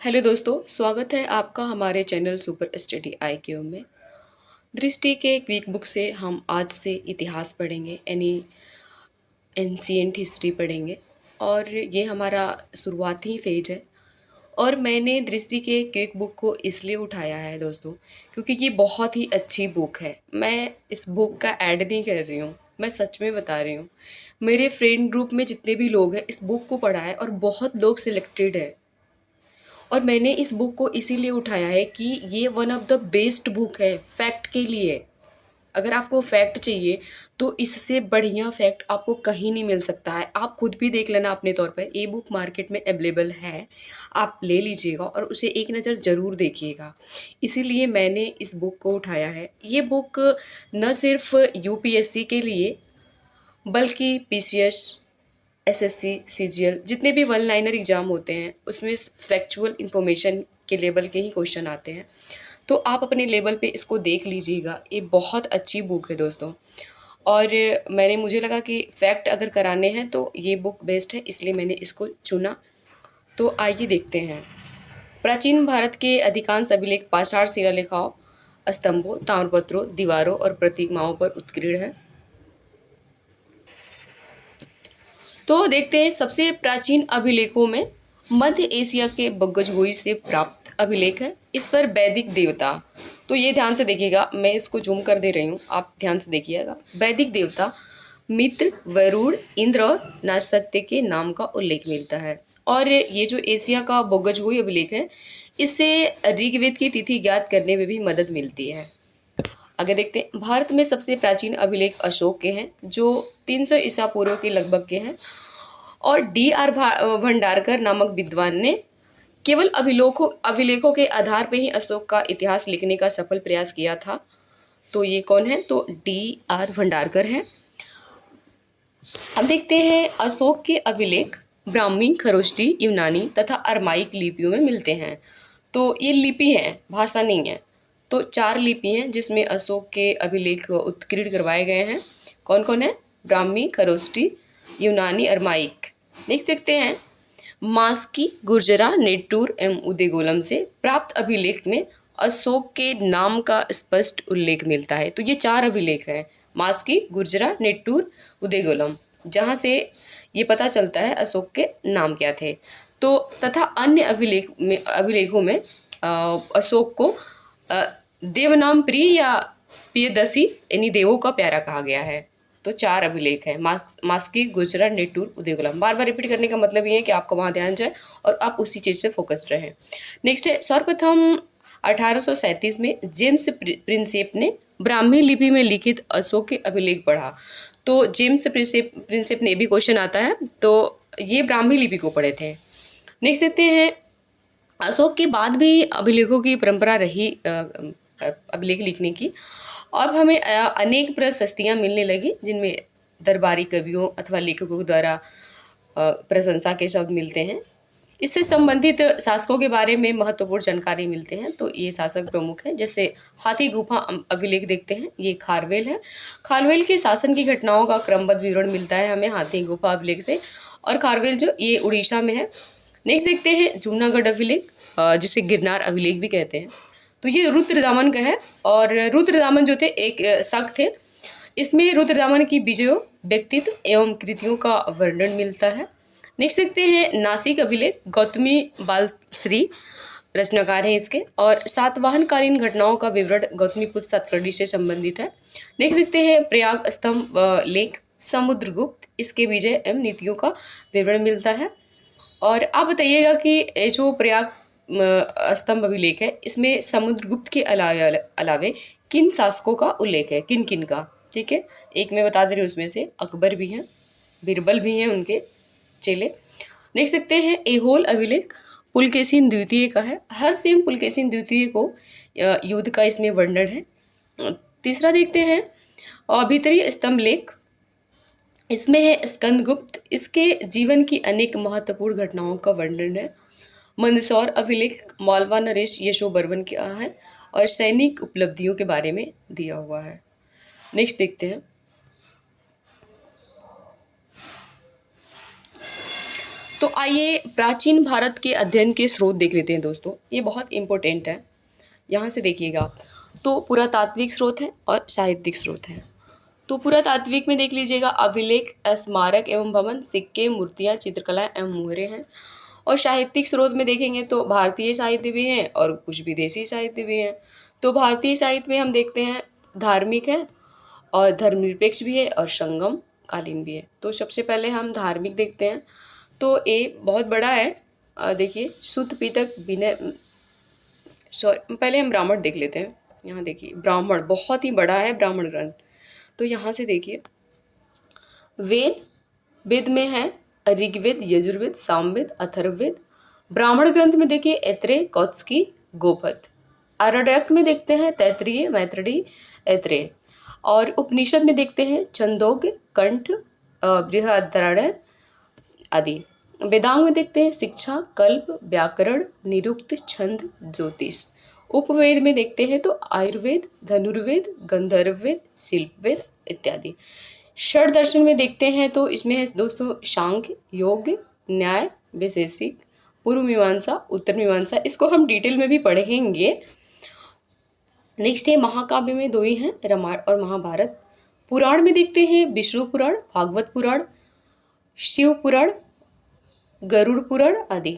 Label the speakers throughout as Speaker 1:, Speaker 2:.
Speaker 1: Hello दोस्तों, स्वागत है आपका हमारे चैनल सुपर स्टडी IQ में। दृष्टि के क्विक बुक से हम आज से इतिहास पढ़ेंगे, यानी एंशिएंट हिस्ट्री पढ़ेंगे। और ये हमारा शुरुआती फेज है। और मैंने दृष्टि के क्विक बुक को इसलिए उठाया है दोस्तों, क्योंकि ये बहुत ही अच्छी बुक है। मैं इस बुक का ऐड नहीं कर रही हूँ, मैं सच में बता रही हूँ। मेरे फ्रेंड ग्रुप में जितने भी लोग हैं इस बुक को पढ़ा है और बहुत लोग सिलेक्टेड है। और मैंने इस बुक को इसीलिए उठाया है कि ये one of the best book है फैक्ट के लिए। अगर आपको फैक्ट चाहिए तो इससे बढ़िया फैक्ट आपको कहीं नहीं मिल सकता है। आप खुद भी देख लेना अपने तौर पर, ये बुक मार्केट में अवेलेबल है, आप ले लीजिएगा और उसे एक नज़र ज़रूर देखिएगा। इसीलिए मैंने इस बुक को उठाया है। ये बुक न सिर्फ UPSC के लिए बल्कि PCS, SSC, CGL जितने भी वन लाइनर एग्ज़ाम होते हैं उसमें फैक्चुअल इन्फॉर्मेशन के लेवल के ही क्वेश्चन आते हैं। तो आप अपने लेवल पे इसको देख लीजिएगा। ये बहुत अच्छी बुक है दोस्तों। और मुझे लगा कि फैक्ट अगर कराने हैं तो ये बुक बेस्ट है, इसलिए मैंने इसको चुना। तो आइए देखते हैं। प्राचीन भारत के अधिकांश अभिलेख पाषाण शिलालेखों, स्तंभों, ताम्रपत्रों, दीवारों और प्रतिमाओं पर उत्कीर्ण है। तो देखते हैं सबसे प्राचीन अभिलेखों में मध्य एशिया के बग्गजगोई से प्राप्त अभिलेख है। इस पर वैदिक देवता, तो ये ध्यान से देखिएगा, मैं इसको जूम कर दे रही हूँ, आप ध्यान से देखिएगा। वैदिक देवता मित्र, वरुण, इंद्र और नासत्य के नाम का उल्लेख मिलता है। और ये जो एशिया का बग्गजगोई अभिलेख है, इससे ऋग्वेद की तिथि ज्ञात करने में भी मदद मिलती है। आगे देखते हैं। भारत में सबसे प्राचीन अभिलेख अशोक के हैं, जो 300 ईसा पूर्व के लगभग के हैं। और DR भंडारकर नामक विद्वान ने केवल अभिलेखों के आधार पर ही अशोक का इतिहास लिखने का सफल प्रयास किया था। तो ये कौन है? तो DR भंडारकर है। अब देखते हैं अशोक के अभिलेख ब्राह्मी, खरोष्टी, यूनानी तथा अरमाइक लिपियों में मिलते हैं। तो ये लिपि है, भाषा नहीं है। तो 4 लिपि हैं जिसमें अशोक के अभिलेख उत्कीर्ण करवाए गए हैं। कौन कौन है? ब्राह्मी, खरोष्टी, यूनानी, अरमाइक। देख सकते हैं। मास्की, गुर्जरा, नेट्टूर एवं उदेगोलम से प्राप्त अभिलेख में अशोक के नाम का स्पष्ट उल्लेख मिलता है। तो ये 4 अभिलेख हैं, मास्की, गुर्जरा, नेट्टूर, उदेगोलम, जहाँ से ये पता चलता है अशोक के नाम क्या थे। तो तथा अन्य अभिलेखों में अशोक को देवनाम प्रिय या प्रियदसी यानी देवों का प्यारा कहा गया है। तो 4 अभिलेख है, मास्की, गुजरा, नेट्टूर, उदेगुलम। बार बार रिपीट करने का मतलब ये है कि आपका वहाँ ध्यान जाए और आप उसी चीज़ पे फोकस्ड रहें। नेक्स्ट है, सर्वप्रथम 1837 में जेम्स प्रिंसेप ने ब्राह्मी लिपि में लिखित अशोक के अभिलेख पढ़ा। तो जेम्स प्रिंसेप ने भी क्वेश्चन आता है, तो ये ब्राह्मी लिपि को पढ़े थे। नेक्स्ट देखते हैं। अशोक के बाद भी अभिलेखों की परंपरा रही, अभिलेख लिखने की। अब हमें अनेक प्रशस्तियाँ मिलने लगी, जिनमें दरबारी कवियों अथवा लेखकों द्वारा प्रशंसा के शब्द मिलते हैं। इससे संबंधित शासकों के बारे में महत्वपूर्ण जानकारी मिलते हैं। तो ये शासक प्रमुख हैं, जैसे हाथी गुफा अभिलेख देखते हैं, ये खारवेल है। खारवेल के शासन की घटनाओं का क्रमबद्ध विवरण मिलता है हमें हाथी गुफा अभिलेख से। और खारवेल जो ये उड़ीसा में है। नेक्स्ट देखते हैं जूनागढ़ अभिलेख, जिसे गिरनार अभिलेख भी कहते हैं। तो ये रुद्रदामन का है। और रुद्रदामन जो थे एक शक थे। इसमें रुद्रदामन की विजयों, व्यक्तित्व एवं कृतियों का वर्णन मिलता है। नेक्स्ट देखते हैं नासिक अभिलेख, गौतमी बालश्री रचनाकार हैं इसके। और सातवाहनकालीन घटनाओं का विवरण गौतमीपुत्र सातकर्णी से संबंधित है। नेक्स्ट देखते हैं प्रयाग स्तंभ लेख, समुद्रगुप्त, इसके विजय एवं नीतियों का विवरण मिलता है। और आप बताइएगा कि ये जो प्रयाग स्तंभ अभिलेख है, इसमें समुद्रगुप्त के अलावे किन शासकों का उल्लेख है, किन किन का? ठीक है, एक मैं बता दे रही हूँ, उसमें से अकबर भी हैं, बीरबल भी हैं, उनके चेले। नेक्स्ट देखते हैं ऐहोल अभिलेख, पुलकेशिन द्वितीय का है। हरसिंह पुलकेशिन द्वितीय को युद्ध का इसमें वर्णन है। तीसरा देखते हैं भीतरी स्तंभ लेख, इसमें है स्कंदगुप्त, इसके जीवन की अनेक महत्वपूर्ण घटनाओं का वर्णन है। मंदसौर अभिलेख मालवा नरेश यशोवर्मन का है और सैनिक उपलब्धियों के बारे में दिया हुआ है। नेक्स्ट देखते हैं। तो आइए प्राचीन भारत के अध्ययन के स्रोत देख लेते हैं दोस्तों, ये बहुत इम्पोर्टेंट है। यहाँ से देखिएगा आप, तो पुरातात्विक स्रोत हैं और साहित्यिक स्रोत हैं। तो पुरातात्विक में देख लीजिएगा अभिलेख, स्मारक एवं भवन, सिक्के, मूर्तियाँ, चित्रकला एवं मुहरें हैं। और साहित्यिक स्रोत में देखेंगे तो भारतीय साहित्य भी हैं और कुछ विदेशी साहित्य भी हैं। तो भारतीय साहित्य में हम देखते हैं धार्मिक है और धर्मनिरपेक्ष भी है और संगम कालीन भी है। तो सबसे पहले हम धार्मिक देखते हैं, तो ये बहुत बड़ा है। देखिए शुद्ध पिटक विनय, सॉरी पहले हम ब्राह्मण देख लेते हैं। यहाँ देखिए ब्राह्मण बहुत ही बड़ा है, ब्राह्मण ग्रंथ। तो यहाँ से देखिए वेद, वेद में है ऋग्वेद, यजुर्वेद, सामवेद, अथर्ववेद। ब्राह्मण ग्रंथ में देखिए ऐत्रेय, कौत्सकी, गोपद। आरण्यक में देखते हैं तैत्तिरीय, मैत्रेयी, ऐत्रेय। और उपनिषद में देखते हैं छंदोग्य, कंठ, बृहदारण्यक आदि। वेदांग में देखते हैं शिक्षा, कल्प, व्याकरण, निरुक्त, छंद, ज्योतिष। उपवेद में देखते हैं तो आयुर्वेद, धनुर्वेद, गंधर्ववेद, शिल्पवेद इत्यादि। षड दर्शन में देखते हैं तो इसमें है दोस्तों सांख्य, योग, न्याय, वैशेषिक, पूर्व मीमांसा, उत्तर मीमांसा। इसको हम डिटेल में भी पढ़ेंगे। नेक्स्ट है महाकाव्य में दो ही हैं, रामायण और महाभारत। पुराण में देखते हैं विष्णु पुराण, भागवत पुराण, शिव पुराण, गरुड़ पुराण आदि।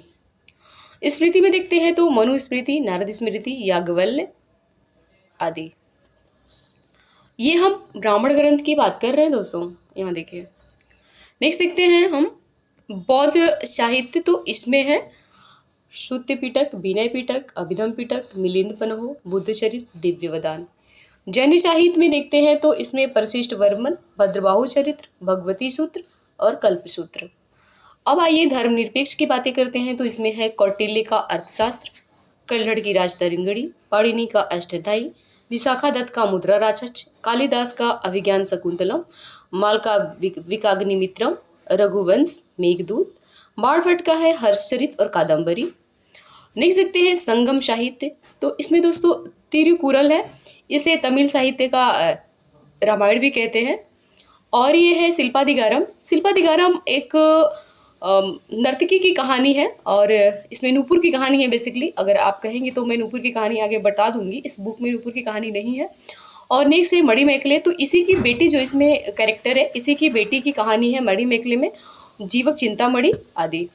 Speaker 1: स्मृति में देखते हैं तो मनु स्मृति, नारद स्मृति, याज्ञवल्क्य आदि। ये हम ब्राह्मण ग्रंथ की बात कर रहे हैं दोस्तों। यहाँ देखिए नेक्स्ट देखते हैं हम बौद्ध साहित्य। तो इसमें है शुद्ध पिटक, विनय पिटक, अभिधम पिटक, मिलिंद पन्हो, बुद्धचरित, दिव्यवदान। जैन साहित्य में देखते हैं तो इसमें परिशिष्ट वर्मन, भद्रबाहु चरित्र, भगवती सूत्र और कल्पसूत्र। अब आइए धर्मनिरपेक्ष की बातें करते हैं। तो इसमें है कौटिल्य का अर्थशास्त्र, कल्हड़ की राजतरंगिणी, पाणिनि का अष्टाध्यायी, विशाखा दत्त का मुद्रा राजच, कालिदास का अभिज्ञान शकुंतलम, माल का विकाग्निमित्रम, रघुवंश, मेघदूत, बाणभट्ट का है हर्षचरित और कादम्बरी। नेक्स्ट देखते हैं संगम साहित्य। तो इसमें दोस्तों तिरुकुरल है, इसे तमिल साहित्य का रामायण भी कहते हैं। और ये है शिल्पादिगारम। शिल्पादिगारम एक नर्तकी की कहानी है और इसमें नूपुर की कहानी है। बेसिकली अगर आप कहेंगे तो मैं नूपुर की कहानी आगे बता दूंगी, इस बुक में नूपुर की कहानी नहीं है। और नेक्स्ट है मणिमेखले। तो इसी की बेटी जो इसमें कैरेक्टर है, इसी की बेटी की कहानी है मणिमेखले में, जीवक चिंतामणि आदि।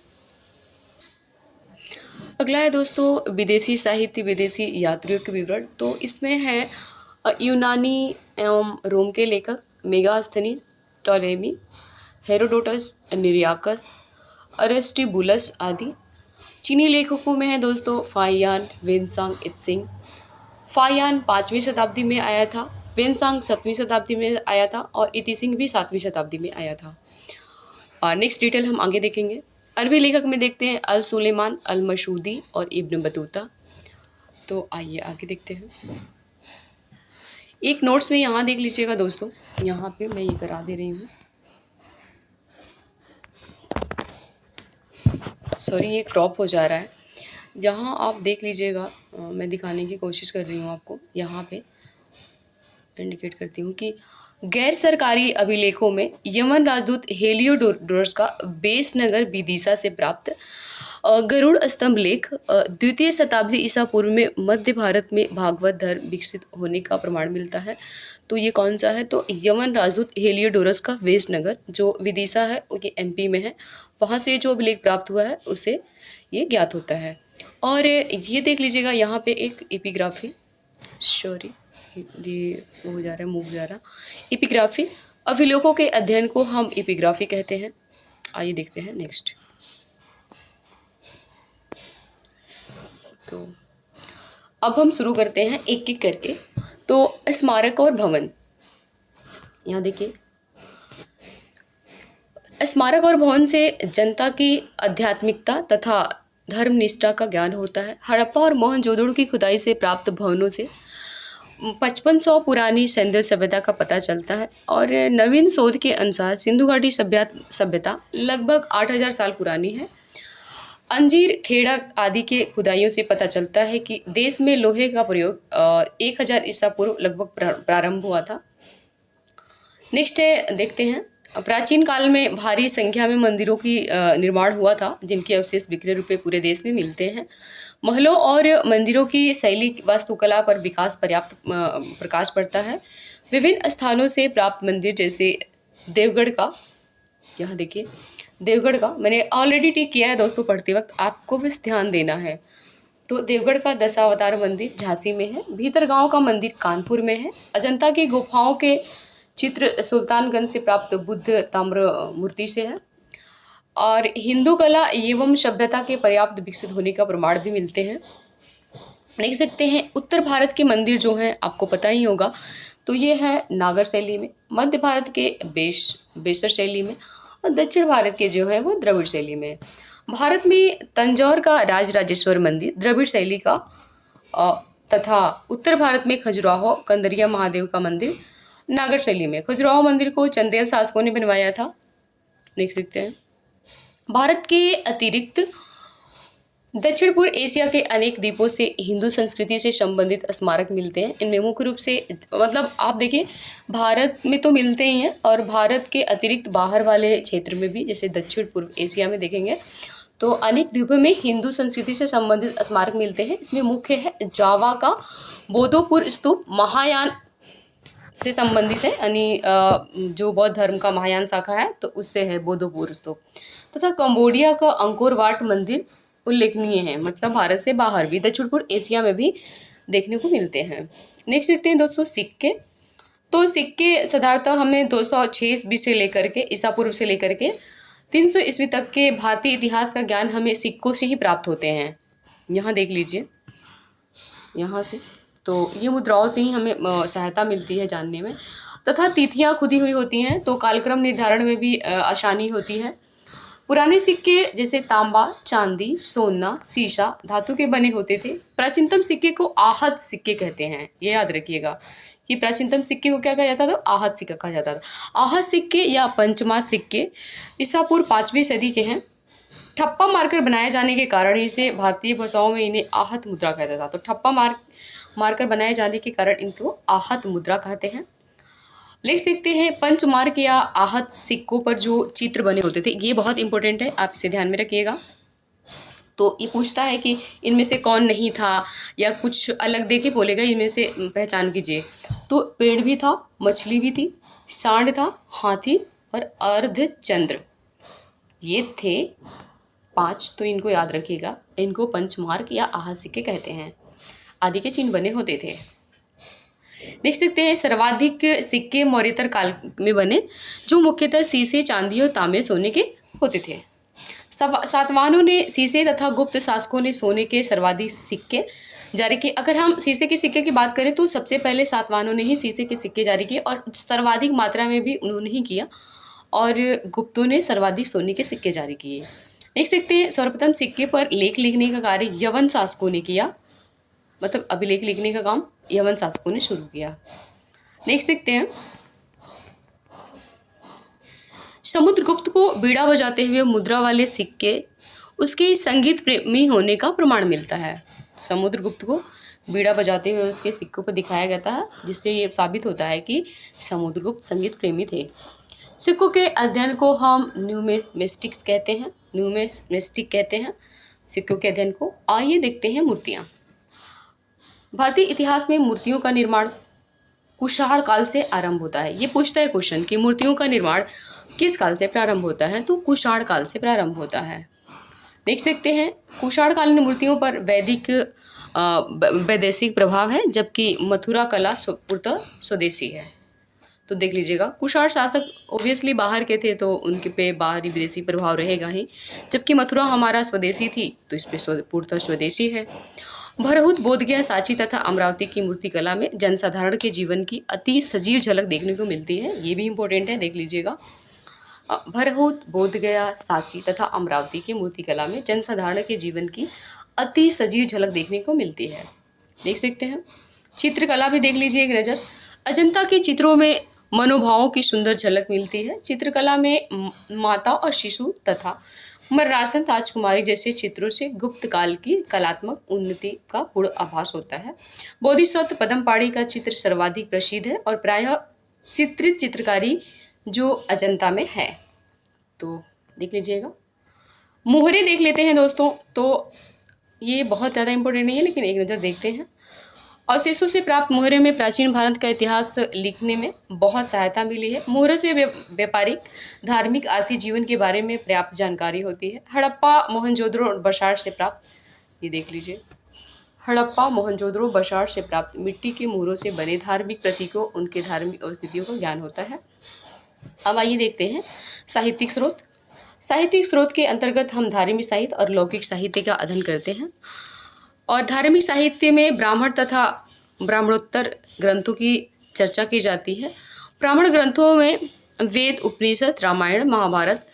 Speaker 1: अगला है दोस्तों विदेशी साहित्य, विदेशी यात्रियों के विवरण। तो इसमें है यूनानी एवं रोम के लेखक मेगास्थनीज, टॉलेमी, हेरोडोटस, निरियाकस, अरिस्टोबुलस आदि। चीनी लेखकों में है दोस्तों फाहियान, वेनसांग, इत्सिंग। फाहियान 5वीं शताब्दी में आया था, वेनसांग 7वीं शताब्दी में आया था और इतिसिंग भी 7वीं शताब्दी में आया था। और नेक्स्ट डिटेल हम आगे देखेंगे। अरबी लेखक में देखते हैं अल सुलेमान, अल मशूदी और इब्न बतूता। तो आइए आगे देखते हैं। एक नोट्स में यहाँ देख लीजिएगा दोस्तों, यहाँ पे मैं ये करा दे रही हूँ, सॉरी ये क्रॉप हो जा रहा है। यहाँ आप देख लीजिएगा, मैं दिखाने की कोशिश कर रही हूँ आपको। यहाँ पे इंडिकेट करती हूँ कि गैर सरकारी अभिलेखों में यमन राजदूत हेलियोडोरस का बेस नगर विदिशा से प्राप्त गरुड़ स्तंभ लेख 2वीं शताब्दी ईसा पूर्व में मध्य भारत में भागवत धर्म विकसित होने का प्रमाण मिलता है। तो ये कौन सा है? तो यमन राजदूत हेलियोडोरस का वेस नगर जो विदिशा है, ये MP में है, वहाँ से जो अभिलेख प्राप्त हुआ है उसे ये ज्ञात होता है। और ये देख लीजिएगा यहाँ पे एक एपिग्राफी, सॉरी ये हो जा रहा है, मूव जा रहा, एपिग्राफी। अभिलेखों के अध्ययन को हम एपिग्राफी कहते हैं। आइए देखते हैं नेक्स्ट। तो अब हम शुरू करते हैं एक एक करके। तो स्मारक और भवन, यहाँ देखिए स्मारक और भवन से जनता की आध्यात्मिकता तथा धर्मनिष्ठा का ज्ञान होता है। हड़प्पा और मोहनजोदड़ो की खुदाई से प्राप्त भवनों से 5500 पुरानी सिंधु सभ्यता का पता चलता है। और नवीन शोध के अनुसार सिंधु घाटी सभ्यता लगभग 8000 साल पुरानी है। अंजीर, खेड़ा आदि के खुदाइयों से पता चलता है कि देश में लोहे का प्रयोग 1000 ईसा पूर्व लगभग प्रारंभ हुआ था। नेक्स्ट है देखते हैं प्राचीन काल में भारी संख्या में मंदिरों की निर्माण हुआ था, जिनके अवशेष बिखरे रूप में पूरे देश में मिलते हैं। महलों और मंदिरों की शैली वास्तुकला पर विकास पर्याप्त प्रकाश पड़ता है। विभिन्न स्थानों से प्राप्त मंदिर जैसे देवगढ़ का, यहाँ देखिए देवगढ़ का मैंने ऑलरेडी टिक किया है दोस्तों, पढ़ते वक्त आपको बस ध्यान देना है। तो देवगढ़ का दशावतार मंदिर झांसी में है। भीतरगांव का मंदिर कानपुर में है। अजंता की गुफाओं के चित्र सुल्तानगंज से प्राप्त बुद्ध ताम्र मूर्ति से है। और हिंदू कला एवं सभ्यता के पर्याप्त विकसित होने का प्रमाण भी मिलते हैं। देख सकते हैं उत्तर भारत के मंदिर जो हैं आपको पता ही होगा, तो ये है नागर शैली में, मध्य भारत के बेसर शैली में, और दक्षिण भारत के जो है वो द्रविड़ शैली में। भारत में तंजौर का राजराजेश्वर मंदिर द्रविड़ शैली का, तथा उत्तर भारत में खजुराहो कंदरिया महादेव का मंदिर नागर शैली में। खजुराहो मंदिर को चंदेल शासकों ने बनवाया था, देख सकते हैं। भारत के अतिरिक्त दक्षिण पूर्व एशिया के अनेक द्वीपों से हिंदू संस्कृति से संबंधित स्मारक मिलते हैं। इनमें मुख्य रूप से मतलब आप देखिए भारत में तो मिलते ही हैं, और भारत के अतिरिक्त बाहर वाले क्षेत्र में भी, जैसे दक्षिण पूर्व एशिया में देखेंगे तो अनेक द्वीपों में हिंदू संस्कृति से संबंधित स्मारक मिलते हैं। इसमें मुख्य है जावा का बोधोपुर स्तूप, महायान से संबंधित है, यानी जो बौद्ध धर्म का महायान शाखा है तो उससे है बोधोपुर स्तूप। तथा कंबोडिया का अंकोर वाट मंदिर उल्लेखनीय है, मतलब भारत से बाहर भी दक्षिण पूर्व एशिया में भी देखने को मिलते हैं। नेक्स्ट देखते हैं दोस्तों सिक्के। तो सिक्के साधारणतः हमें 206 ईस्वी से लेकर के ईसा पूर्व से लेकर के 300 ईस्वी तक के भारतीय इतिहास का ज्ञान हमें सिक्कों से ही प्राप्त होते हैं। यहाँ देख लीजिए, यहाँ से तो ये मुद्राओं से ही हमें सहायता मिलती है जानने में। तथा तिथियाँ खुदी हुई होती हैं, तो कालक्रम निर्धारण में भी आसानी होती है। पुराने सिक्के जैसे तांबा, चांदी, सोना, शीशा धातु के बने होते थे। प्राचीनतम सिक्के को आहत सिक्के कहते हैं, ये याद रखिएगा कि प्राचीनतम सिक्के को क्या कहा जाता था, आहत सिक्का कहा जाता था। आहत सिक्के या पंचमास सिक्के ईसा पूर्व 5वीं सदी के हैं। ठप्पा मारकर बनाए जाने के कारण इसे भारतीय भाषाओं में इन्हें आहत मुद्रा कहता था। तो ठप्पा मारकर बनाए जाने के कारण इनको आहत मुद्रा कहते हैं। नेक्स्ट देखते हैं पंचमार्क या आहत सिक्कों पर जो चित्र बने होते थे, ये बहुत इंपॉर्टेंट है, आप इसे ध्यान में रखिएगा। तो ये पूछता है कि इनमें से कौन नहीं था, या कुछ अलग दे के बोलेगा इनमें से पहचान कीजिए। तो पेड़ भी था, मछली भी थी, सांड था, हाथी और अर्धचंद्र, ये थे 5। तो इनको याद रखिएगा, इनको पंचमार्क या आहत सिक्के कहते हैं। आदि के चिन्ह बने होते थे। देख सकते हैं सर्वाधिक सिक्के मौर्योत्तर काल में बने, जो मुख्यतः शीशे, चांदी और तांबे, सोने के होते थे। सातवाहनों ने शीशे तथा गुप्त शासकों ने सोने के सर्वाधिक सिक्के जारी किए। अगर हम शीशे के सिक्के की बात करें तो सबसे पहले सातवाहनों ने ही शीशे के सिक्के जारी किए, और सर्वाधिक मात्रा में भी उन्होंने ही किया, और गुप्तों ने सर्वाधिक सोने के सिक्के जारी किए। देख सकते हैं सर्वप्रथम सिक्के पर लेख लिखने का कार्य यवन शासकों ने किया, मतलब अभिलेख लिखने का काम यवन शासकों ने शुरू किया। नेक्स्ट देखते हैं समुद्रगुप्त को बीड़ा बजाते हुए मुद्रा वाले सिक्के उसके संगीत प्रेमी होने का प्रमाण मिलता है। समुद्रगुप्त को बीड़ा बजाते हुए उसके सिक्कों पर दिखाया गया है, जिससे ये साबित होता है कि समुद्रगुप्त संगीत प्रेमी थे। सिक्कों के अध्ययन को हम न्यूमेस्टिक्स कहते हैं, न्यूमेस्टिक कहते हैं सिक्कों के अध्ययन को। आइए देखते हैं मूर्तियाँ। भारतीय इतिहास में मूर्तियों का निर्माण कुषाण काल से आरंभ होता है। ये पूछता है क्वेश्चन कि मूर्तियों का निर्माण किस काल से प्रारंभ होता है, तो कुषाण काल से प्रारंभ होता है। देख सकते हैं कुषाण कालीन मूर्तियों पर वैदेशिक प्रभाव है, जबकि मथुरा कला पूर्णतः स्वदेशी है। तो देख लीजिएगा कुषाण शासक ओब्वियसली बाहर के थे, तो उनके पे बाहरी विदेशी प्रभाव रहेगा ही, जबकि मथुरा हमारा स्वदेशी थी, तो इस पे पूर्णतः स्वदेशी है। भरहुत, बोधगया, सांची तथा अमरावती की मूर्तिकला में जनसाधारण के जीवन की अति सजीव झलक देखने को मिलती है। ये भी इम्पोर्टेंट है, देख लीजिएगा। भरहुत, बोधगया, सांची तथा अमरावती की मूर्तिकला में जनसाधारण के जीवन की अति सजीव झलक देखने को मिलती है। देख सकते हैं चित्रकला भी देख लीजिए एक नज़र। अजंता के चित्रों में मनोभावों की सुंदर झलक मिलती है। चित्रकला में माता और शिशु तथा मर्रासन राजकुमारी जैसे चित्रों से गुप्त काल की कलात्मक उन्नति का पूर्ण आभास होता है। बोधिसत्व पद्मपाणि का चित्र सर्वाधिक प्रसिद्ध है, और प्रायः चित्रित चित्रकारी जो अजंता में है। तो देख लीजिएगा। मोहरे देख लेते हैं दोस्तों। तो ये बहुत ज़्यादा इम्पोर्टेंट नहीं है, लेकिन एक नज़र देखते हैं। अवशेषों से प्राप्त मोहरे में प्राचीन भारत का इतिहास लिखने में बहुत सहायता मिली है। मोहरे से व्यापारिक, धार्मिक, आर्थिक जीवन के बारे में पर्याप्त जानकारी होती है। हड़प्पा, मोहनजोदड़ो और बसार से प्राप्त, ये देख लीजिए, हड़प्पा, मोहनजोदड़ो, बसार से प्राप्त मिट्टी के मोहरों से बने धार्मिक प्रतीकों, उनके धार्मिक अवस्थितियों का ज्ञान होता है। अब आइए देखते हैं साहित्यिक स्रोत। साहित्यिक स्रोत के अंतर्गत हम धार्मिक साहित्य और लौकिक साहित्य का अध्ययन करते हैं। और धार्मिक साहित्य में ब्राह्मण तथा ब्राह्मणोत्तर ग्रंथों की चर्चा की जाती है। ब्राह्मण ग्रंथों में वेद, उपनिषद, रामायण, महाभारत,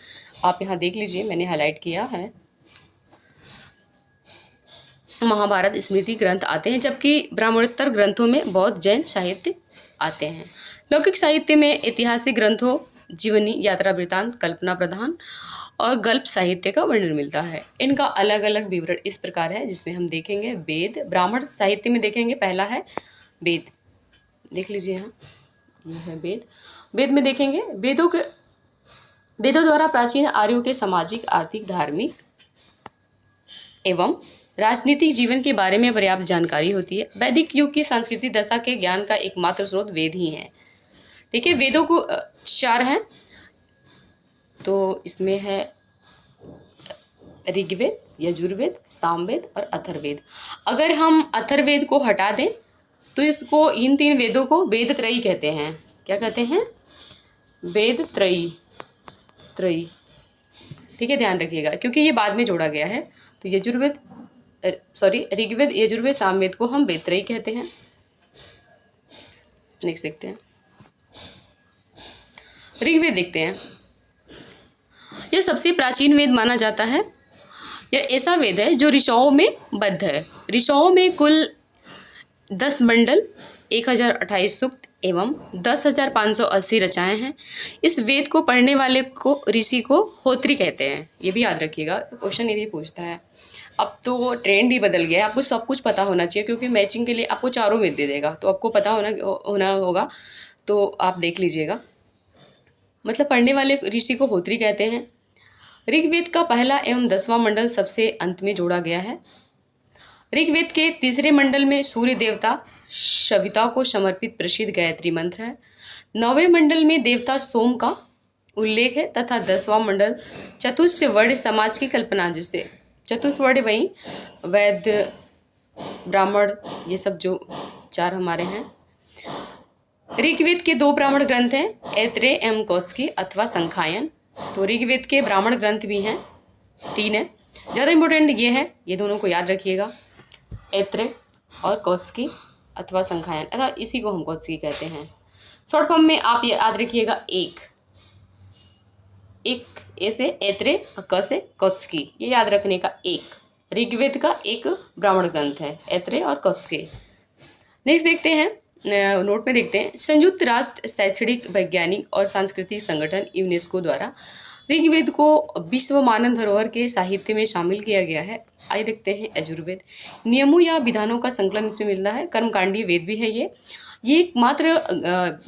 Speaker 1: आप यहाँ देख लीजिए, मैंने हाईलाइट किया है, महाभारत, स्मृति ग्रंथ आते हैं, जबकि ब्राह्मणोत्तर ग्रंथों में बौद्ध, जैन साहित्य आते हैं। लौकिक साहित्य में ऐतिहासिक ग्रंथों, जीवनी, यात्रा वृत्तांत, कल्पना प्रधान और गल्प साहित्य का वर्णन मिलता है। इनका अलग अलग विवरण इस प्रकार है, जिसमें हम देखेंगे वेद। ब्राह्मण साहित्य में देखेंगे, पहला है वेद, देख लीजिए यहाँ, ये है वेद। वेद में देखेंगे वेदों द्वारा प्राचीन आर्यों के सामाजिक, आर्थिक, धार्मिक एवं राजनीतिक जीवन के बारे में पर्याप्त जानकारी होती है। वैदिक युग की सांस्कृतिक दशा के ज्ञान का एकमात्र स्रोत वेद ही है। ठीक है, वेदों को 4 हैं। तो इसमें है ऋग्वेद, यजुर्वेद, सामवेद और अथर्ववेद। अगर हम अथर्ववेद को हटा दें तो इसको, इन 3 वेदों को वेद त्रयी कहते हैं। क्या कहते हैं? वेद त्रयी। ठीक है, ध्यान रखिएगा, क्योंकि ये बाद में जोड़ा गया है। तो ऋग्वेद, यजुर्वेद, सामवेद को हम वेद त्रयी कहते हैं। नेक्स्ट देखते हैं, ऋग्वेद देखते हैं। यह सबसे प्राचीन वेद माना जाता है। यह ऐसा वेद है जो ऋचाओं में बद्ध है। ऋचाओं में कुल 10 मंडल, 1028 सूक्त एवं 10,580 रचनाएं हैं। इस वेद को पढ़ने वाले को, ऋषि को होत्री कहते हैं। ये भी याद रखिएगा, क्वेश्चन ये भी पूछता है। अब तो ट्रेंड ही बदल गया है, आपको सब कुछ पता होना चाहिए, क्योंकि मैचिंग के लिए आपको चारों वेद दे देगा, तो आपको पता होना होगा। तो आप देख लीजिएगा, मतलब पढ़ने वाले ऋषि को होत्री कहते हैं। ऋग्वेद का पहला एवं 10वां मंडल सबसे अंत में जोड़ा गया है। ऋग्वेद के तीसरे मंडल में सूर्य देवता सविता को समर्पित प्रसिद्ध गायत्री मंत्र है। 9वें मंडल में देवता सोम का उल्लेख है तथा 10वां मंडल चतुष्वर्ण समाज की कल्पना, जिससे चतुष्वर्ण वही वैद्य, ब्राह्मण, ये सब जो 4 हमारे हैं। ऋग्वेद के 2 ब्राह्मण ग्रंथ हैं, ऐत्रेय एवं कौत्सकी अथवा संखायन। तो ऋग्वेद के ब्राह्मण ग्रंथ भी हैं, 3 हैं। ज़्यादा इंपॉर्टेंट ये है, ये दोनों को याद रखिएगा, ऐत्रेय और कौत्सकी अथवा संखायन, अथवा इसी को हम कौत्सकी कहते हैं। शॉर्ट फॉर्म में आप ये याद रखिएगा, एक ए से ऐत्रेय और क से कौत्सकी, ये याद रखने का। एक ऋग्वेद का एक ब्राह्मण ग्रंथ है, ऐत्रेय और कौत्सकी। नेक्स्ट देखते हैं, नोट में देखते हैं, संयुक्त राष्ट्र शैक्षणिक, वैज्ञानिक और सांस्कृतिक संगठन यूनेस्को द्वारा ऋग्वेद को विश्व मानव धरोहर के साहित्य में शामिल किया गया है। आइए देखते हैं यजुर्वेद। नियमों या विधानों का संकलन इसमें मिलता है। कर्मकांडीय वेद भी है ये एकमात्र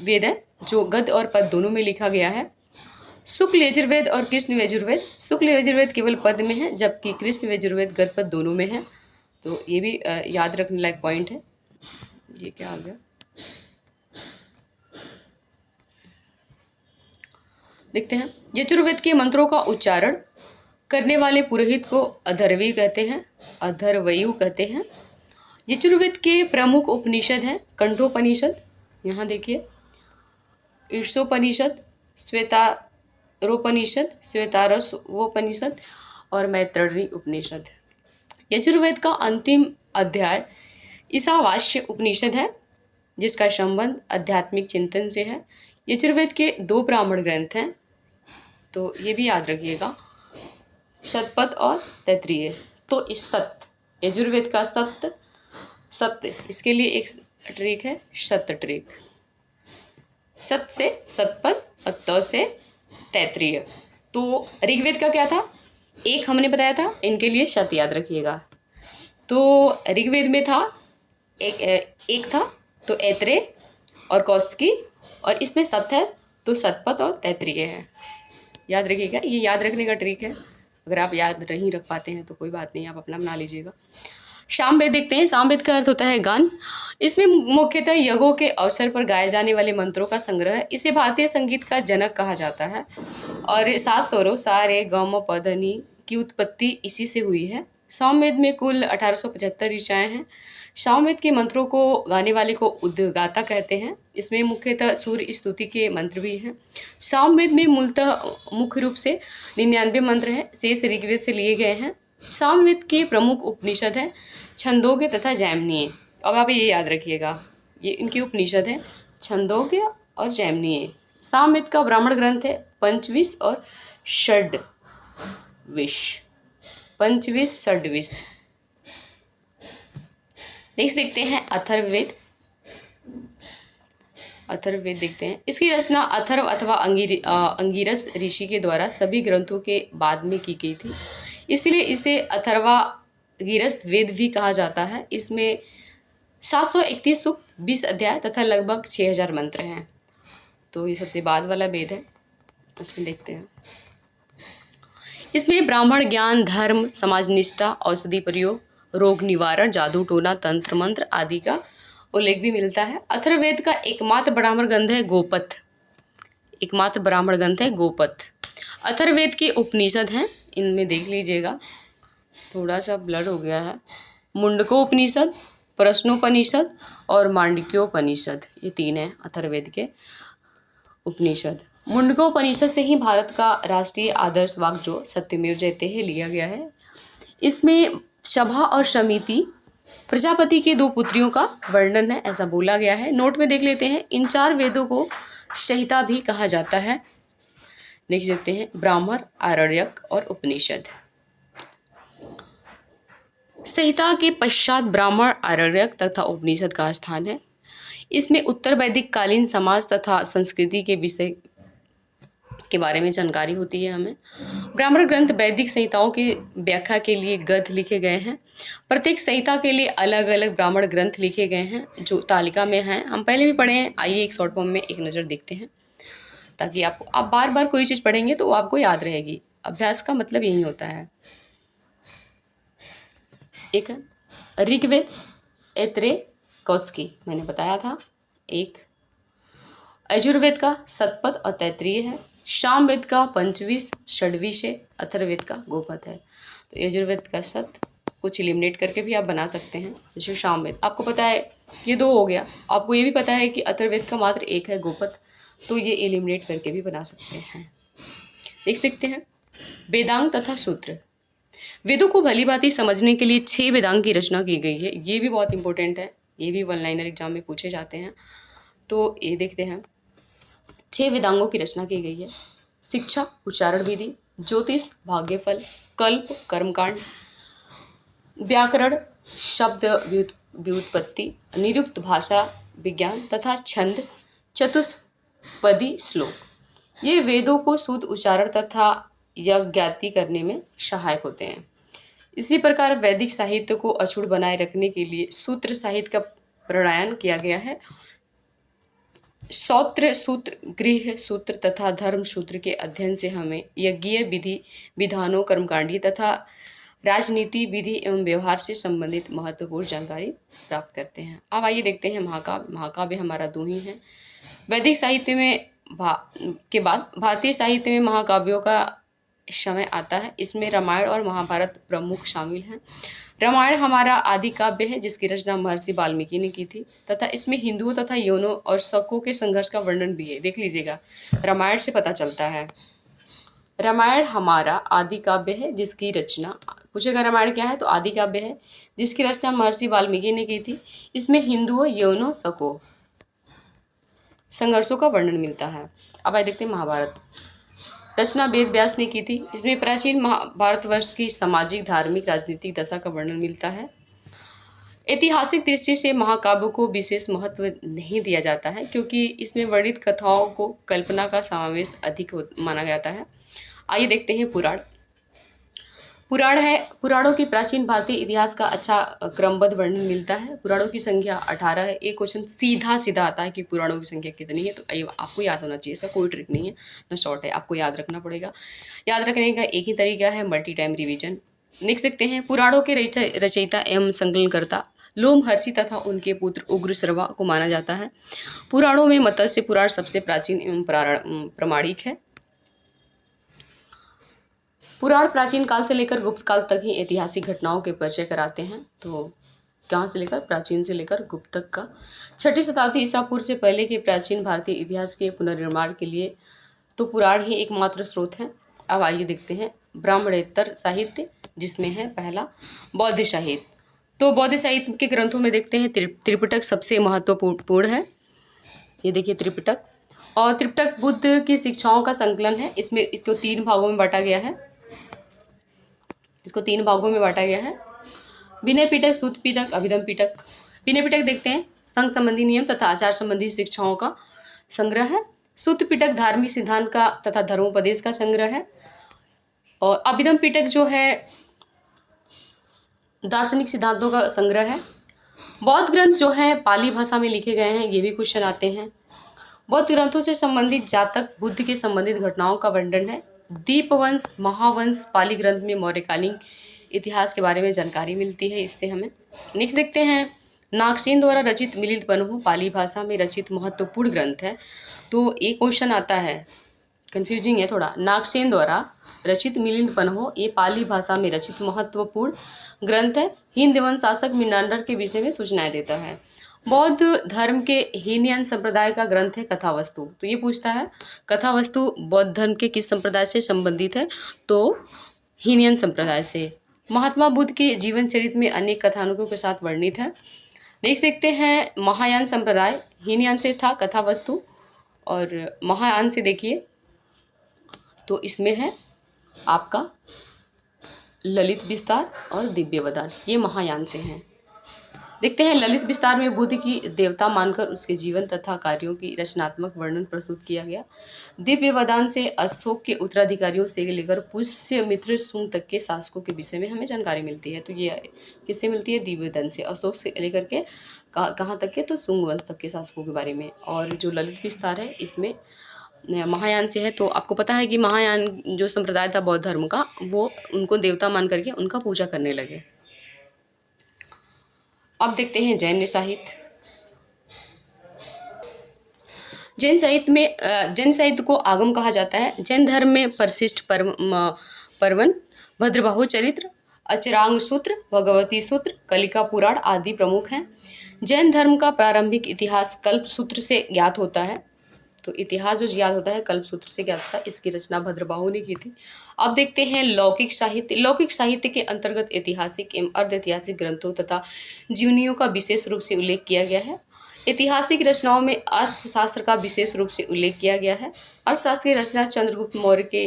Speaker 1: वेद है जो गद्य और पद दोनों में लिखा गया है। शुक्ल यजुर्वेद और कृष्ण यजुर्वेद, शुक्ल यजुर्वेद केवल पद में है, जबकि कृष्ण यजुर्वेद गद्य पद दोनों में है। तो ये भी याद रखने लायक पॉइंट है। ये क्या आ गया, देखते हैं। यजुर्वेद के मंत्रों का उच्चारण करने वाले पुरोहित को अथर्वी कहते हैं, अथर्वयु कहते हैं। यजुर्वेद के प्रमुख उपनिषद हैं कंठोपनिषद, यहाँ देखिए, ईर्षोपनिषद, श्वेतारोपनिषद, श्वेतारसवोपनिषद और मैत्रेयी उपनिषद। यजुर्वेद का अंतिम अध्याय ईशावास्य उपनिषद है, जिसका संबंध आध्यात्मिक चिंतन से है। यजुर्वेद के 2 ब्राह्मण ग्रंथ हैं, तो ये भी याद रखिएगा, शतपथ और तैत्तिरीय। तो इस यजुर्वेद का सत्य, इसके लिए एक ट्रिक है, सत्य ट्रिक। सत से शतपथ और त से तैत्तिरीय। तो ऋग्वेद का क्या था, एक हमने बताया था, इनके लिए शत याद रखिएगा। तो ऋग्वेद में था एक था, तो ऐत्रेय और कौत्सकी, और इसमें सत है तो शतपथ और तैत्तिरीय है। याद रखिएगा, ये याद रखने का ट्रिक है। अगर आप याद नहीं रख पाते हैं तो कोई बात नहीं, आप अपना बना लीजिएगा। सामवेद देखते हैं। सामवेद का अर्थ होता है गान। इसमें मुख्यतः यज्ञों के अवसर पर गाए जाने वाले मंत्रों का संग्रह है। इसे भारतीय संगीत का जनक कहा जाता है और 7 स्वरों सा रे ग म प ध नि की उत्पत्ति इसी से हुई है। सामवेद में कुल 1875 ऋचाएँ हैं। सामवेद के मंत्रों को गाने वाले को उद्गाता कहते हैं। इसमें मुख्यतः सूर्य स्तुति के मंत्र भी हैं। सामवेद में मूलतः मुख्य रूप से 99 मंत्र हैं, शेष ऋग्वेद से लिए गए हैं। सामवेद के प्रमुख उपनिषद हैं छंदोग्य तथा जैमिनीय। अब आप ये याद रखिएगा, ये इनके उपनिषद हैं छंदोग्य और जैमिनीय। सामवेद का ब्राह्मण ग्रंथ है पंचविश और षड्विश। पंचविश षड्विश। नेक्स्ट देखते हैं अथर्ववेद। अथर्ववेद देखते हैं। इसकी रचना अथर्व अथवा अंगिरस ऋषि के द्वारा सभी ग्रंथों के बाद में की गई थी, इसलिए इसे अथर्वांगिरस वेद भी कहा जाता है। इसमें 731 सूक्त, 20 अध्याय तथा लगभग 6000 मंत्र हैं। तो ये सबसे बाद वाला वेद है, इसमें देखते हैं। इसमें ब्राह्मण ज्ञान, धर्म, समाज निष्ठा, औषधि प्रयोग, रोग निवारण, जादू टोना, तंत्र मंत्र आदि का उल्लेख भी मिलता है। अथर्ववेद का एकमात्र ब्राह्मण ग्रंथ है गोपथ। एकमात्र ब्राह्मण ग्रंथ है गोपथ। अथर्ववेद के उपनिषद हैं, इनमें देख लीजिएगा, थोड़ा सा ब्लड हो गया है। मुंडकोपनिषद, प्रश्नोपनिषद और मांडुक्योपनिषद, ये 3 हैं अथर्ववेद के उपनिषद। मुंडकोपनिषद से ही भारत का राष्ट्रीय आदर्श वाक्य जो सत्यमेव जयते है लिया गया है। इसमें सभा और समिति प्रजापति के 2 पुत्रियों का वर्णन है, ऐसा बोला गया है। नोट में देख लेते हैं। इन 4 वेदों को संहिता भी कहा जाता है। नेक्स्ट देखते हैं ब्राह्मण, आरण्यक और उपनिषद। संहिता के पश्चात ब्राह्मण, आरण्यक तथा उपनिषद का स्थान है। इसमें उत्तर वैदिक कालीन समाज तथा संस्कृति के विषय के बारे में जानकारी होती है हमें। ब्राह्मण ग्रंथ वैदिक संहिताओं की व्याख्या के लिए गद्य लिखे गए हैं। प्रत्येक संहिता के लिए अलग अलग ब्राह्मण ग्रंथ लिखे गए हैं जो तालिका में हैं। हम पहले भी पढ़े हैं, आइए एक शॉर्ट फॉर्म में एक नज़र देखते हैं, ताकि आपको, आप बार बार कोई चीज़ पढ़ेंगे तो वो आपको याद रहेगी। अभ्यास का मतलब यही होता है। एक है ऋग्वेद, ऐत्रेय, कौत्सकी, मैंने बताया था। एक यजुर्वेद का शतपथ और तैत्तिरीय है। सामवेद का पंचविश, षड्विश है। अथर्ववेद का गोपथ है। तो यजुर्वेद का शत कुछ एलिमिनेट करके भी आप बना सकते हैं। जैसे सामवेद आपको पता है ये 2 हो गया, आपको ये भी पता है कि अथर्ववेद का मात्र 1 है गोपथ, तो ये एलिमिनेट करके भी बना सकते हैं। नेक्स्ट देखते हैं वेदांग तथा सूत्र। वेदों को भली भांति समझने के लिए 6 वेदांग की रचना की गई है। ये भी बहुत इंपॉर्टेंट है, ये भी 1 लाइनर एग्जाम में पूछे जाते हैं। तो ये देखते हैं 6 वेदांगों की रचना की गई है। शिक्षा, उच्चारण विधि, ज्योतिष, भाग्यफल, कल्प, कर्मकांड, व्याकरण, शब्द व्युत्पत्ति, निरुक्त भाषा विज्ञान तथा छंद, चतुष्पदी श्लोक। ये वेदों को शुद्ध उच्चारण तथा यज्ञाति करने में सहायक होते हैं। इसी प्रकार वैदिक साहित्य को अक्षुण्ण बनाए रखने के लिए सूत्र साहित्य का प्रणयन किया गया है। सौत्र सूत्र, गृह सूत्र तथा धर्म सूत्र के अध्ययन से हमें यज्ञीय विधि विधानों, कर्मकांडी तथा राजनीति विधि एवं व्यवहार से संबंधित महत्वपूर्ण जानकारी प्राप्त करते हैं। अब आइए देखते हैं महाकाव्य। महाकाव्य हमारा 2 ही है। वैदिक साहित्य में के बाद भारतीय साहित्य में महाकाव्यों का समय आता है। इसमें रामायण और महाभारत प्रमुख शामिल हैं। रामायण हमारा आदि काव्य है जिसकी रचना महर्षि वाल्मीकि ने की थी तथा इसमें हिंदुओं तथा यवनों और शकों के संघर्ष का वर्णन भी है। देख लीजिएगा, रामायण से पता चलता है। रामायण हमारा आदि काव्य है जिसकी रचना, पूछेगा रामायण क्या है तो आदि काव्य है जिसकी रचना महर्षि वाल्मीकि ने की थी। इसमें हिंदुओं, यवनों, शकों संघर्षों का वर्णन मिलता है। अब आइए देखते हैं महाभारत। रचना वेद व्यास ने की थी। इसमें प्राचीन भारतवर्ष की सामाजिक, धार्मिक, राजनीतिक दशा का वर्णन मिलता है। ऐतिहासिक दृष्टि से महाकाव्य को विशेष महत्व नहीं दिया जाता है क्योंकि इसमें वर्णित कथाओं को कल्पना का समावेश अधिक माना जाता है। आइए देखते हैं पुराण। पुराण है, पुराणों की प्राचीन भारतीय इतिहास का अच्छा क्रमबद्ध वर्णन मिलता है। पुराणों की संख्या 18 है। एक क्वेश्चन सीधा सीधा आता है कि पुराणों की संख्या कितनी है, तो ये आपको याद होना चाहिए, इसका कोई ट्रिक नहीं है ना शॉर्ट है, आपको याद रखना पड़ेगा। याद रखने का एक ही तरीका है, मल्टी टाइम रिविजन। नेक्स्ट देखते हैं, पुराणों के रचयिता एवं संकलनकर्ता लोमहर्षि तथा उनके पुत्र उग्रश्रवा को माना जाता है। पुराणों में मत्स्य पुराण सबसे प्राचीन एवं प्रामाणिक है। पुराण प्राचीन काल से लेकर गुप्त काल तक ही ऐतिहासिक घटनाओं के परिचय कराते हैं। तो कहाँ से लेकर, प्राचीन से लेकर गुप्त तक का। 6वीं शताब्दी ईसा पूर्व से पहले के प्राचीन भारतीय इतिहास के पुनर्निर्माण के लिए तो पुराण ही एकमात्र स्रोत है। अब आइए देखते हैं ब्राह्मणेतर साहित्य, जिसमें है पहला बौद्ध साहित्य। तो बौद्ध साहित्य के ग्रंथों में देखते हैं त्रिपिटक सबसे महत्वपूर्ण है। ये देखिए त्रिपिटक, और त्रिपिटक बुद्ध की शिक्षाओं का संकलन है। इसमें इसको 3 भागों में बांटा गया है। विनय पिटक, सूत पिटक, अभिधम पिटक। विनय पिटक देखते हैं संघ संबंधी नियम तथा आचार संबंधी शिक्षाओं का संग्रह है। सूत पिटक धार्मिक सिद्धांत का तथा धर्मोपदेश का संग्रह है। और अभिधम पिटक जो है दार्शनिक सिद्धांतों का संग्रह है। बौद्ध ग्रंथ जो है पाली भाषा में लिखे गए हैं, ये भी क्वेश्चन आते हैं। बौद्ध ग्रंथों से संबंधित जातक बुद्ध के संबंधित घटनाओं का वर्णन है। दीपवंश, महावंश, पाली ग्रंथ में मौर्यकालीन इतिहास के बारे में जानकारी मिलती है इससे हमें। नेक्स्ट देखते हैं, नागसेन द्वारा रचित मिलिंद पन्हो पाली भाषा में रचित महत्वपूर्ण ग्रंथ है। तो एक क्वेश्चन आता है, कंफ्यूजिंग है थोड़ा, नागसेन द्वारा रचित मिलिंद पन्हो ये पाली भाषा में रचित महत्वपूर्ण ग्रंथ है। हिंद वंश शासक मिनांडर के विषय में सूचनाएं देता है। बौद्ध धर्म के हीनयान संप्रदाय का ग्रंथ है कथावस्तु। तो ये पूछता है कथावस्तु बौद्ध धर्म के किस संप्रदाय से संबंधित है, तो हीनयान संप्रदाय से। महात्मा बुद्ध के जीवन चरित्र में अनेक कथानकों के साथ वर्णित है। नेक्स्ट देखते हैं, महायान संप्रदाय हीनयान से था कथावस्तु, और महायान से देखिए तो इसमें है आपका ललित विस्तार और दिव्य वदान, ये महायान से हैं। देखते हैं, ललित विस्तार में बुद्ध की देवता मानकर उसके जीवन तथा कार्यों की रचनात्मक वर्णन प्रस्तुत किया गया। दिव्य वदान से अशोक के उत्तराधिकारियों से लेकर पुष्यमित्र सुंग तक के शासकों के विषय में हमें जानकारी मिलती है। तो ये किससे मिलती है, दिव्य वदान से। अशोक से लेकर के कहाँ तक के, तो सुंग वंश तक के शासकों के बारे में। और जो ललित विस्तार है इसमें महायान से है। तो आपको पता है कि महायान जो संप्रदाय था बौद्ध धर्म का, वो उनको देवता मान करके उनका पूजा करने लगे। अब देखते हैं जैन साहित्य। जैन साहित्य को आगम कहा जाता है। जैन धर्म में परिशिष्ट पर्वन, भद्रबाहु चरित्र, अचरांग सूत्र, भगवती सूत्र, कलिका पुराण आदि प्रमुख हैं। जैन धर्म का प्रारंभिक इतिहास कल्प सूत्र से ज्ञात होता है। तो इतिहास जो ज्ञात होता है कल्प सूत्र से ज्ञात होता है। इसकी रचना भद्रबाहु ने की थी। अब देखते हैं लौकिक साहित्य। लौकिक साहित्य के अंतर्गत ऐतिहासिक एवं अर्ध ऐतिहासिक ग्रंथों तथा जीवनियों का विशेष रूप से उल्लेख किया गया है। ऐतिहासिक रचनाओं में अर्थशास्त्र का विशेष रूप से उल्लेख किया गया है। अर्थशास्त्र की रचना चंद्रगुप्त मौर्य के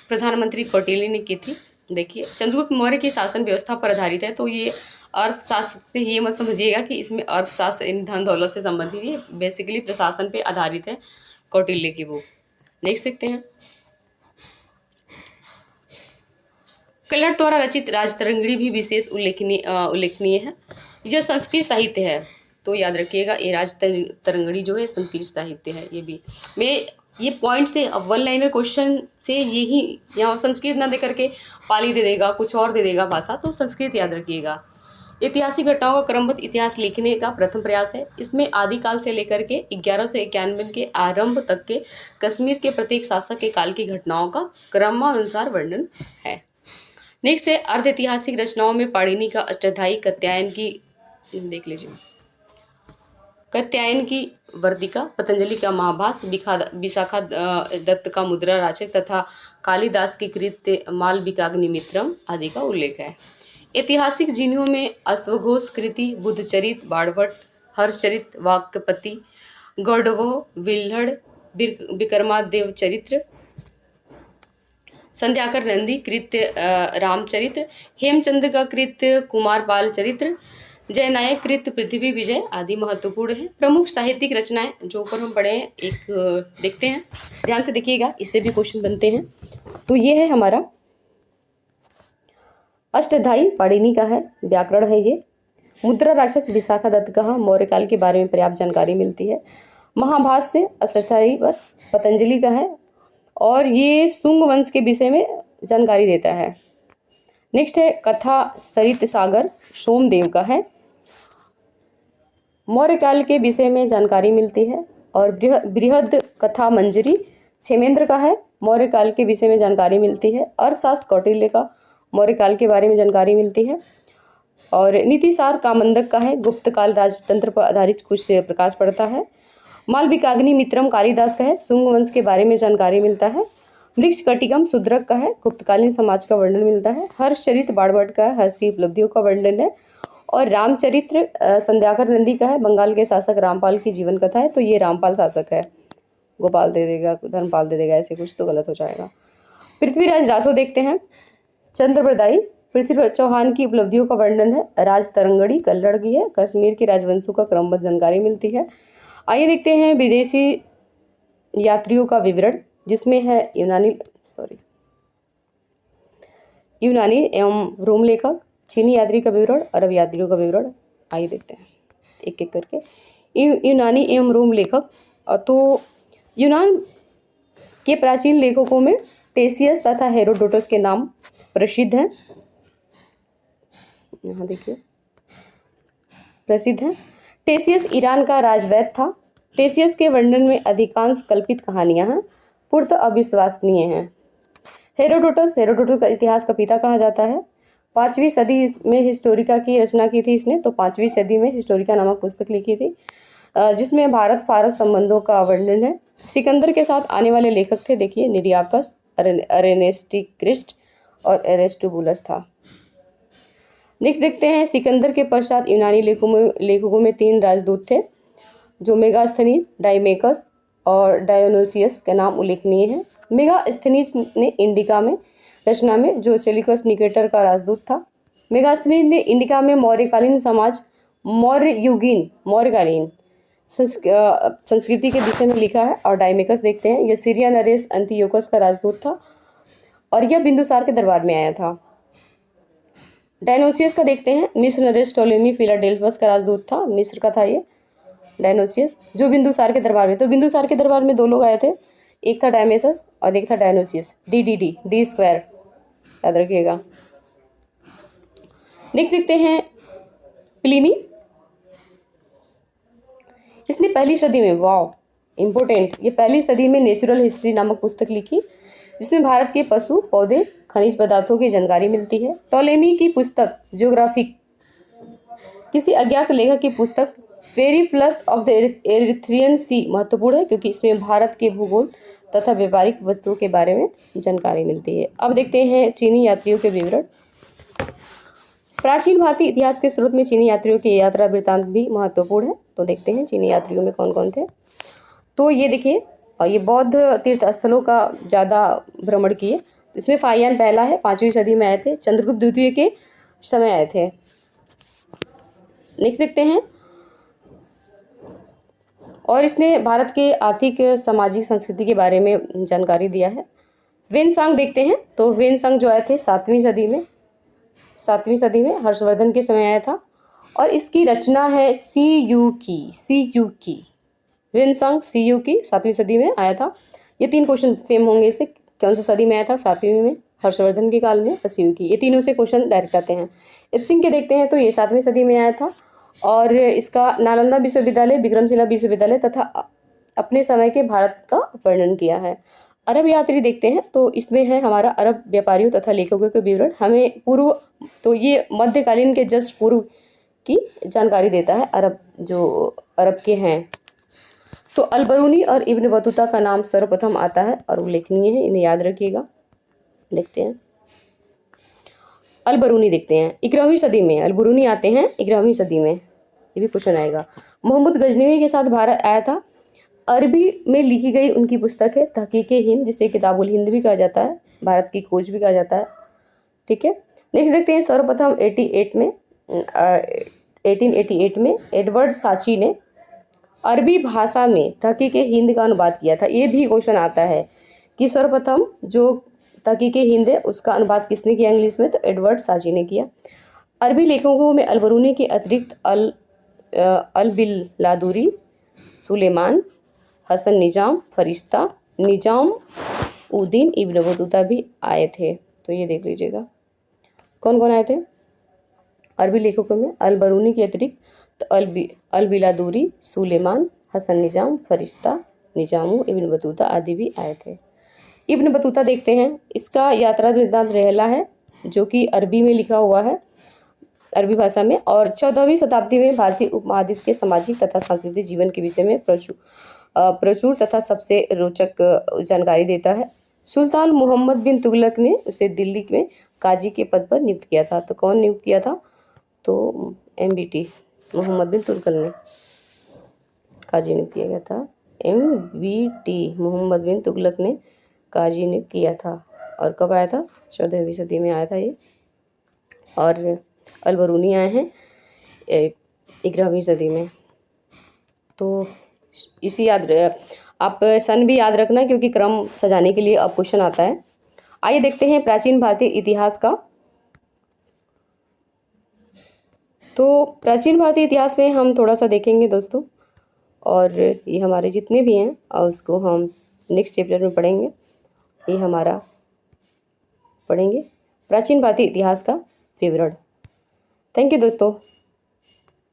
Speaker 1: प्रधानमंत्री कौटिल्य ने की थी। देखिए, चंद्रगुप्त मौर्य की शासन व्यवस्था पर आधारित है। तो ये अर्थशास्त्र से ये मत समझिएगा कि इसमें अर्थशास्त्र धन दौलत से संबंधित, ये बेसिकली प्रशासन पे आधारित है कौटिल्य की बुक। नेक्स्ट देखते हैं, कलहट द्वारा रचित राजतरंगिणी भी विशेष उल्लेखनीय है। यह संस्कृत साहित्य है। तो याद रखिएगा, ये राजतरंगिणी जो है संस्कृत साहित्य है। ये भी मैं ये पॉइंट से वन लाइनर क्वेश्चन से यही, यहाँ संस्कृत ना दे करके पाली दे देगा, कुछ और दे देगा भाषा, तो संस्कृत याद रखिएगा। ऐतिहासिक घटनाओं का क्रमबद्ध इतिहास लिखने का प्रथम प्रयास है। इसमें आदिकाल से लेकर के 1191 के आरंभ तक के कश्मीर के प्रत्येक शासक के काल की घटनाओं का क्रमानुसार वर्णन है। नेक्स्ट है अर्ध ऐतिहासिक रचनाओं में पाणिनि का अष्टाध्यायी कात्यायन की, देख लीजिए, कात्यायन की वर्तिका, पतंजलि का महाभाष्य, विशाखा दत्त का मुद्रा राचक तथा कालिदास की कृत्य मालविकाग्निमित्रम आदि का उल्लेख है। ऐतिहासिक जीवनियों में अश्वघोष कृति, बुद्धचरित, बाणभट्ट, हर्षचरित, वाक्यपति, गौडवो, विल्हड़, विक्रमादेव चरित्र, संध्याकर नंदी कृत्य रामचरित्र, हेमचंद्र का कृत्य कुमारपाल चरित्र, जयनायक कृत्य पृथ्वी विजय आदि महत्वपूर्ण है। प्रमुख साहित्यिक रचनाएं जो ऊपर हम पढ़े हैं, एक देखते हैं, ध्यान से देखिएगा, इससे भी क्वेश्चन बनते हैं। तो ये है हमारा अष्टाध्यायी पाणिनि का है, व्याकरण है ये। मुद्रा राक्षस विशाखा दत्त का मौर्य काल के बारे में पर्याप्त जानकारी मिलती है। महाभाष्य अष्टाध्यायी पर पतंजलि का है और ये शुंग वंश के विषय में जानकारी देता है। नेक्स्ट है कथा सरित सागर सोमदेव का है, मौर्य काल के विषय में जानकारी मिलती है। और बृहद कथा मंजरी क्षेमेंद्र का है, मौर्य काल के विषय में जानकारी मिलती है। अर्थशास्त्र कौटिल्य का मौर्य काल के बारे में जानकारी मिलती है। और नीतिसार कामंदक का है, गुप्त काल राजतंत्र पर आधारित कुछ प्रकाश पड़ता है। मालविकाग्नि मित्रम कालिदास का है, शुंग वंश के बारे में जानकारी मिलता है। वृक्ष कटिकम शूद्रक का है, गुप्तकालीन समाज का वर्णन मिलता है। हर्षचरित बाणभट्ट का है, हर्ष की उपलब्धियों का वर्णन है। और रामचरित्र संध्याकर नंदी का है, बंगाल के शासक रामपाल की जीवन कथा है। तो ये रामपाल शासक है, गोपाल दे देगा, धर्मपाल दे देगा, ऐसे कुछ तो गलत हो जाएगा। पृथ्वीराज रासो देखते हैं, चंद्रप्रदायी पृथ्वी चौहान की उपलब्धियों का वर्णन है। राज तरंगड़ी कल्लड़ की है, कश्मीर के राजवंशों का क्रमबद्ध जानकारी मिलती है। आइए देखते हैं विदेशी यात्रियों का विवरण, जिसमें है यूनानी एवं रोम लेखक, चीनी यात्री का विवरण, अरब यात्रियों का विवरण। आइए देखते हैं एक एक करके। यूनानी एवं रोम लेखक, तो यूनान के प्राचीन लेखकों में टेसियस तथा हेरोडोटस के नाम प्रसिद्ध हैं। यहाँ देखिए प्रसिद्ध है। टेसियस ईरान का राजवैद्य था। टेसियस के वर्णन में अधिकांश कल्पित कहानियां हैं, पूर्णतः अविश्वसनीय हैं। हेरोडोटस का इतिहास का पिता कहा जाता है। 5वीं सदी में हिस्टोरिका की रचना की थी इसने, तो 5वीं सदी में हिस्टोरिका नामक पुस्तक लिखी थी, जिसमें भारत फारस संबंधों का वर्णन है। सिकंदर के साथ आने वाले लेखक थे, देखिए निरियाकस, अरेनेस्टिक्रिस्ट और एरिस्टोबुलस था। नेक्स्ट देखते हैं, सिकंदर के पश्चात यूनानी लेखकों में 3 राजदूत थे, जो मेगास्थनीज, डाइमेकस और डायोनोसियस के नाम उल्लेखनीय हैं। मेगास्थनीज ने इंडिका में रचना में जो सेल्यूकस निकेटर का राजदूत था। मेगास्थनीज ने इंडिका में मौर्यकालीन समाज, मौर्यकालीन संस्कृति के विषय में लिखा है। और डाइमेकस देखते हैं, यह सीरिया नरेस अंतियोकस का राजदूत था और यह बिंदुसार के दरबार में आया था। डायनोसियस का देखते हैं, मिस्र नरेस टोलेमी फिलाडेल्फस का राजदूत था, मिस्र का था ये डायनोसियस, जो बिंदुसार के दरबार में। तो बिंदुसार के दरबार में 2 लोग आए थे, एक था डायमेसस और एक था डायनोसियस। डी स्क्वायर याद रखिएगा। नेक्स्ट देखते हैं प्लिनी, इसने पहली सदी में, वाव इम्पोर्टेंट, ये पहली सदी में नेचुरल हिस्ट्री नामक पुस्तक लिखी, जिसमें भारत के पशु, पौधे, खनिज पदार्थों की जानकारी मिलती है। टोलेमी की पुस्तक ज्योग्राफिक, किसी अज्ञात लेखक की पुस्तक फेरी प्लस ऑफ द एरिथ्रियन सी महत्वपूर्ण है, क्योंकि इसमें भारत के भूगोल तथा व्यापारिक वस्तुओं के बारे में जानकारी मिलती है। अब देखते हैं चीनी यात्रियों के विवरण। प्राचीन भारतीय इतिहास के स्रोत में चीनी यात्रियों के यात्रा वृत्तांत भी महत्वपूर्ण है। तो देखते हैं चीनी यात्रियों में कौन कौन थे। तो ये देखिए, ये बौद्ध तीर्थ स्थलों का ज़्यादा भ्रमण किए। इसमें फाहियान पहला है, 5वीं सदी में आए थे, चंद्रगुप्त द्वितीय के समय आए थे। नेक्स्ट देखते हैं, और इसने भारत के आर्थिक, सामाजिक, संस्कृति के बारे में जानकारी दिया है। वेनसांग देखते हैं, तो वेनसांग जो आए थे 7वीं सदी में हर्षवर्धन के समय आया था और इसकी रचना है सीयू की। वेनसांग सीयू की 7वीं सदी में आया था। ये 3 क्वेश्चन फेम होंगे इससे, कौन सी सदी में आया था, 7वीं में, हर्षवर्धन के काल में, सीयू की। ये तीनों से क्वेश्चन डायरेक्ट आते हैं। इत्सिंग के देखते हैं, तो ये 7वीं सदी में आया था और इसका नालंदा विश्वविद्यालय, विक्रमशिला विश्वविद्यालय तथा अपने समय के भारत का वर्णन किया है। अरब यात्री देखते हैं, तो इसमें है हमारा अरब व्यापारियों तथा लेखकों के विवरण। हमें पूर्व, तो ये मध्यकालीन के जस्ट पूर्व की जानकारी देता है, अरब के हैं। तो अलबरूनी और इब्न बतूता का नाम सर्वप्रथम आता है और उल्लेखनीय है, इन्हें याद रखिएगा। देखते हैं अलबरूनी, देखते हैं 11वीं सदी में अलबरूनी आते हैं, 11वीं सदी में, ये भी क्वेश्चन आएगा। मोहम्मद गजनवी के साथ भारत आया था। अरबी में लिखी गई उनकी पुस्तक है तहकीक हिंद, जिसे किताबुल हिंद भी कहा जाता है, भारत की खोज भी कहा जाता है। ठीक है, नेक्स्ट देखते हैं, सर्वप्रथम 1888 में एडवर्ड साची ने अरबी भाषा में तहकीक हिंद का अनुवाद किया था। ये भी क्वेश्चन आता है कि सर्वप्रथम जो तहकीक हिंद है उसका अनुवाद किसने किया इंग्लिश में? तो एडवर्ड साजी ने किया। अरबी लेखकों में अलबरूनी के अतिरिक्त अल-बिलादुरी, सुलेमान, हसन निजाम, फरिश्ता, निजाम उद्दीन इब्न बतूता भी आए थे। तो ये देख लीजिएगा कौन कौन आए थे अरबी लेखकों में। अलबरूनी के अतिरिक्त अल-बिलादुरी, सुलेमान, हसन निजाम, फरिश्ता, निजामू इब्न बतूता आदि भी आए थे। इब्न बतूता देखते हैं, इसका यात्रा वृत्तांत रहला है जो कि अरबी में लिखा हुआ है, अरबी भाषा में, और 14वीं शताब्दी में भारतीय उपमहाद्वीप के सामाजिक तथा सांस्कृतिक जीवन के विषय में प्रचुर तथा सबसे रोचक जानकारी देता है। सुल्तान मोहम्मद बिन तुगलक ने उसे दिल्ली में काजी के पद पर नियुक्त किया था। तो कौन नियुक्त किया था? तो MBT मोहम्मद बिन तुगलक ने काजी नियुक्त किया गया था। MBT मोहम्मद बिन तुगलक ने काजी नियुक्त किया था। और कब आया था? 14वीं सदी में आया था ये। और अलबरूनी आए हैं 11वीं सदी में। तो इसी आप सन भी याद रखना क्योंकि क्रम सजाने के लिए अब क्वेश्चन आता है। आइए देखते हैं प्राचीन भारतीय इतिहास का। तो प्राचीन भारतीय इतिहास में हम थोड़ा सा देखेंगे दोस्तों, और ये हमारे जितने भी हैं और उसको हम नेक्स्ट चैप्टर में पढ़ेंगे। ये हमारा पढ़ेंगे प्राचीन भारतीय इतिहास का विवरण। थैंक यू दोस्तों।